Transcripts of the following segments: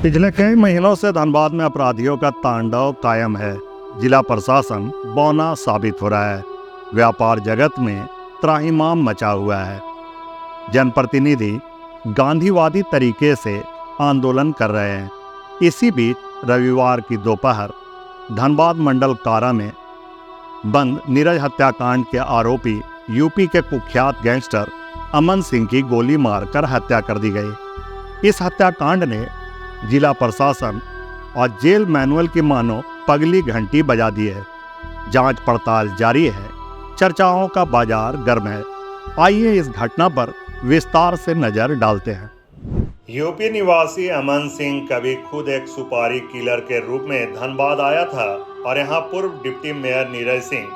पिछले कई महीनों से धनबाद में अपराधियों का तांडव कायम है। जिला प्रशासन बौना साबित हो रहा है। व्यापार जगत में त्राहिमाम मचा हुआ है। जनप्रतिनिधि गांधीवादी तरीके से आंदोलन कर रहे हैं। इसी बीच रविवार की दोपहर धनबाद मंडल कारा में बंद नीरज हत्याकांड के आरोपी यूपी के कुख्यात गैंगस्टर अमन सिंह की गोली मारकर हत्या कर दी गई। इस हत्याकांड ने जिला प्रशासन और जेल मैनुअल की मानो पगली घंटी बजा दी है। जांच पड़ताल जारी है। चर्चाओं का बाजार गर्म है। आइए इस घटना पर विस्तार से नजर डालते हैं। यूपी निवासी अमन सिंह कभी खुद एक सुपारी किलर के रूप में धनबाद आया था और यहाँ पूर्व डिप्टी मेयर नीरज सिंह,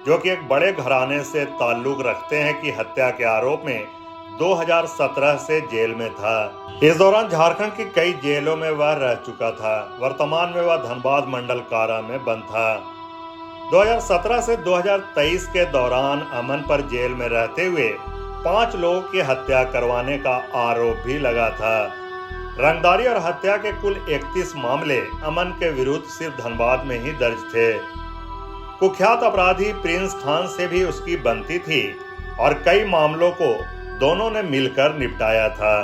जो कि एक बड़े घराने से ताल्लुक रखते हैं, की हत्या के आरोप में 2017 से जेल में था। इस दौरान झारखंड की कई जेलों में वह रह चुका था। वर्तमान में वह धनबाद मंडल कारा में बंद था। 2017 से 2023 के दौरान अमन पर जेल में रहते हुए 5 लोगों की हत्या करवाने का आरोप भी लगा था। रंगदारी और हत्या के कुल 31 मामले अमन के विरुद्ध सिर्फ धनबाद में ही दर्ज थे। कुख्यात अपराधी प्रिंस खान से भी उसकी बनती थी और कई मामलों को दोनों ने मिलकर निपटाया था।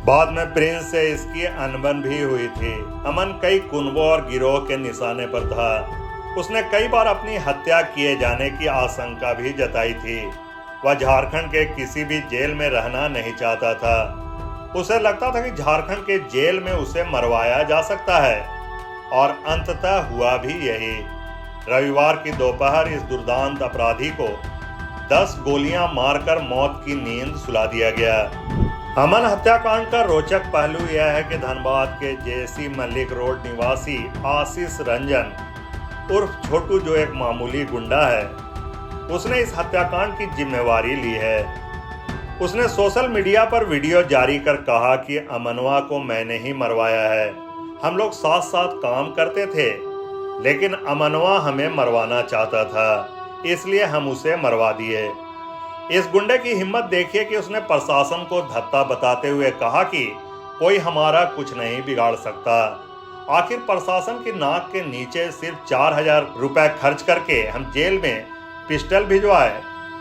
बाद में प्रिंस से इसकी अनबन भी हुई थी। अमन कई कुनबों और गिरोह के निशाने पर था। उसने कई बार अपनी हत्या किए जाने की आशंका भी जताई थी। वह झारखंड के किसी भी जेल में रहना नहीं चाहता था। उसे लगता था कि झारखंड के जेल में उसे मरवाया जा सकता है और अंततः हुआ भी यही। रविवार की दोपहर इस दुर्दांत अपराधी को 10 गोलियां मारकर मौत की नींद सुला दिया गया। अमन हत्याकांड का रोचक पहलू यह है कि धनबाद के जेसी मल्लिक रोड निवासी आशीष रंजन उर्फ छोटू, जो एक मामूली गुंडा है, उसने इस हत्याकांड की जिम्मेवारी ली है। उसने सोशल मीडिया पर वीडियो जारी कर कहा कि अमनवा को मैंने ही मरवाया है। हम लोग साथ साथ काम करते थे, लेकिन अमनवा हमें मरवाना चाहता था, इसलिए हम उसे मरवा दिए। इस गुंडे की हिम्मत देखिए कि उसने प्रशासन को धत्ता बताते हुए कहा कि कोई हमारा कुछ नहीं बिगाड़ सकता। आखिर प्रशासन की नाक के नीचे सिर्फ 4000 रुपए खर्च करके हम जेल में पिस्टल भिजवाए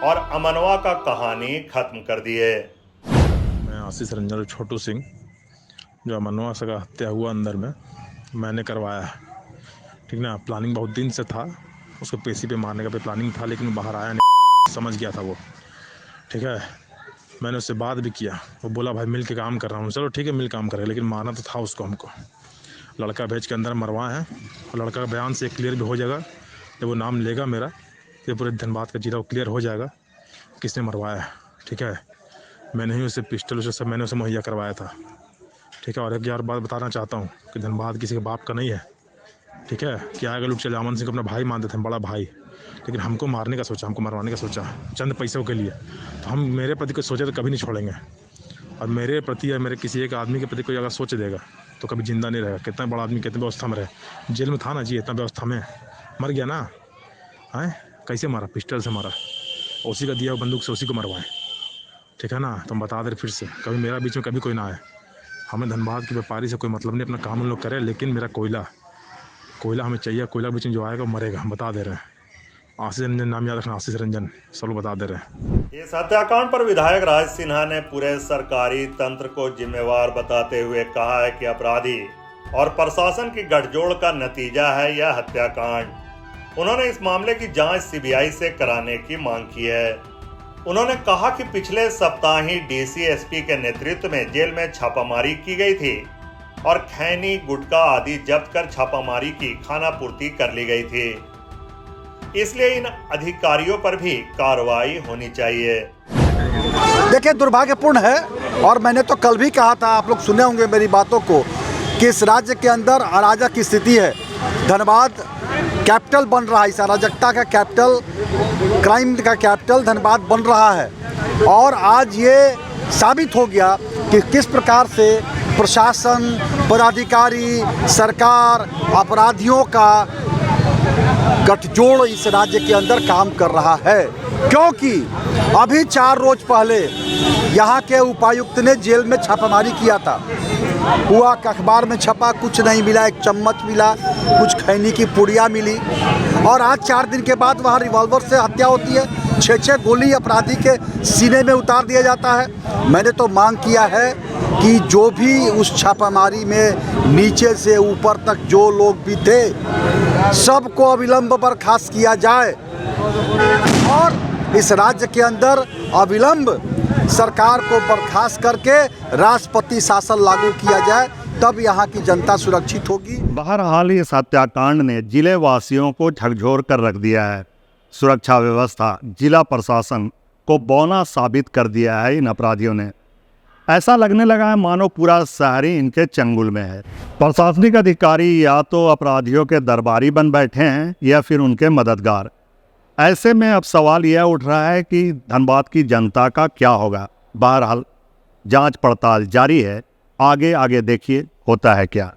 और अमनवा का कहानी खत्म कर दिए। मैं आशीष रंजन छोटू सिंह, जो अमनवा से का हत्या हुआ अंदर में मैंने करवाया, ठीक ना। प्लानिंग बहुत दिन से था, उसको पेशी पे मारने का भी प्लानिंग था, लेकिन बाहर आया नहीं, समझ गया था वो, ठीक है। मैंने उससे बात भी किया। वो बोला भाई मिल के काम कर रहा हूँ। चलो ठीक है, मिल काम करें, लेकिन मारना तो था उसको। हमको लड़का भेज के अंदर मरवाए हैं और लड़का का बयान से क्लियर भी हो जाएगा। जब वो नाम लेगा मेरा, तो पूरे धनबाद का जिला क्लियर हो जाएगा किसने मरवाया, ठीक है। मैंने ही उसे पिस्टल उसे सब मैंने उसे मुहैया करवाया था, ठीक है। और एक यार बात बताना चाहता हूँ कि धनबाद किसी के बाप का नहीं है, ठीक है। क्या अगर लोग चले अमन सिंह को अपना भाई मानते थे, बड़ा भाई, लेकिन हमको मारने का सोचा, हमको मरवाने का सोचा चंद पैसों के लिए। तो हम मेरे प्रति कुछ सोचे तो कभी नहीं छोड़ेंगे, और मेरे प्रति या मेरे किसी एक आदमी के प्रति कोई अगर सोच देगा तो कभी जिंदा नहीं रहेगा। कितना बड़ा आदमी कितनी व्यवस्था में रहे, जेल में था ना जी, इतना व्यवस्था में मर गया ना। है कैसे मारा? पिस्टल से मारा, उसी का दिया बंदूक से उसी को मरवाए, ठीक है ना। तो हम बता दे फिर से, कभी मेरा बीच में कभी कोई ना आए। हमें धनबाद की व्यापारी से कोई मतलब नहीं, अपना काम हम लोग करें, लेकिन मेरा कोयला हमें चाहिए। कोयला बीच में जो आएगा मरेगा, हम बता दे रहे हैं। आशीष रंजन नाम याद रखना, आशीष रंजन, सब लोग बता दे रहे हैं। इस हत्याकांड पर विधायक राज सिन्हा ने पूरे सरकारी तंत्र को जिम्मेवार बताते हुए कहा है कि अपराधी और प्रशासन की गठजोड़ का नतीजा है यह हत्याकांड। उन्होंने इस मामले की जांच सीबीआई से कराने की मांग की है। उन्होंने कहा कि पिछले सप्ताह ही डीसीएसपी के नेतृत्व में जेल में छापामारी की गई थी और खैनी, गुटखा आदि जब्त कर छापामारी की खानापूर्ति कर ली गई थी। इसलिए इन अधिकारियों पर भी कार्रवाई होनी चाहिए। देखिए, दुर्भाग्यपूर्ण है, और मैंने तो कल भी कहा था, आप लोग सुने होंगे मेरी बातों को, कि इस राज्य के अंदर अराजक की स्थिति है। धनबाद कैपिटल बन रहा है, इस अराजकता का कैपिटल, क्राइम का कैपिटल धनबाद बन रहा है। और आज ये साबित हो गया कि किस प्रकार से प्रशासन, पदाधिकारी, सरकार अपराधियों का गठजोड़ इस राज्य के अंदर काम कर रहा है। क्योंकि अभी 4 रोज पहले यहाँ के उपायुक्त ने जेल में छापामारी किया था हुआ कि अखबार में छपा, कुछ नहीं मिला, एक चम्मच मिला, कुछ खैनी की पुड़िया मिली। और आज 4 दिन के बाद वहाँ रिवॉल्वर से हत्या होती है, 6-6 गोली अपराधी के सीने में उतार दिया जाता है। मैंने तो मांग किया है कि जो भी उस छापामारी में नीचे से ऊपर तक जो लोग भी थे, सबको अविलंब बर्खास्त किया जाए और इस राज्य के अंदर अविलंब सरकार को बर्खास्त करके राष्ट्रपति शासन लागू किया जाए, तब यहाँ की जनता सुरक्षित होगी। बहरहाल इस हत्याकांड ने जिले वासियों को झकझोर कर रख दिया है। सुरक्षा व्यवस्था, जिला प्रशासन को बौना साबित कर दिया है इन अपराधियों ने। ऐसा लगने लगा है मानो पूरा शहर ही इनके चंगुल में है। प्रशासनिक अधिकारी या तो अपराधियों के दरबारी बन बैठे हैं या फिर उनके मददगार। ऐसे में अब सवाल यह उठ रहा है कि धनबाद की जनता का क्या होगा। बहरहाल जांच पड़ताल जारी है, आगे देखिए होता है क्या।